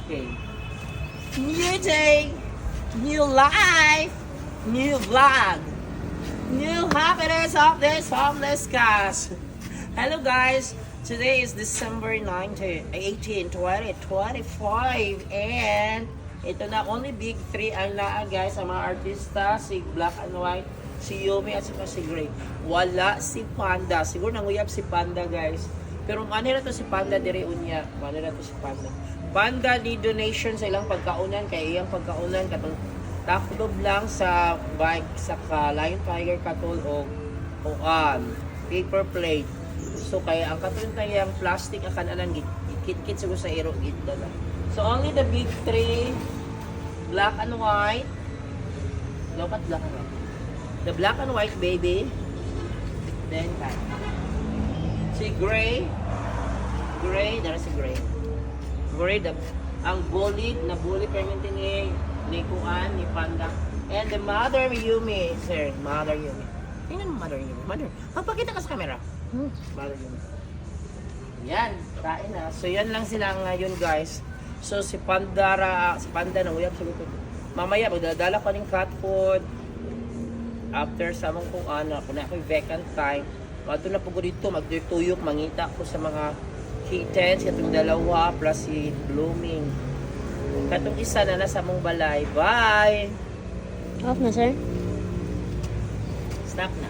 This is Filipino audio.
Okay. New day, new life, new vlog, new happiness of this homeless cast. Hello guys, today is December 18, 2025 and ito na only big 3 ang naa guys, ang mga artista, si Black and White, si Yumi at saka si Gray. Wala si Panda, siguro nanguyab si Panda guys. Pero manira to si Panda dire unya, manira to si Panda. Panda ni donation sa ilang pagkaunan kay iyang pagkaunan katong taklob lang sa bike sa Lion Tiger katol o paper plate. So kaya ang katol kayang plastic akan anan gikit-kit siguro sa iro gitda na. So only the big 3, black and white. Look at black and white. The black and white baby. Then si Gray. Gray, there si Gray. Gray, ang bullied, na bully permanente ni Kuan, ni Panda. And the mother Yumi, sir. Mother Yumi. Tingnan mo, Mother Yumi. Mother, magpakita ka sa camera. Mother Yumi. Yan, kain na. So, yan lang sila ngayon, guys. So, si Panda na uyab siguro. Mamaya, magdadala ko ng cat food. After sa mong Kuan, kung na ako'y vacant time, mato na po ko dito, magduyok, mangita ko sa mga kittens, katong dalawa, plus si Blooming. Katong isa na nasa mong balay. Bye! Off na, sir? Stop na.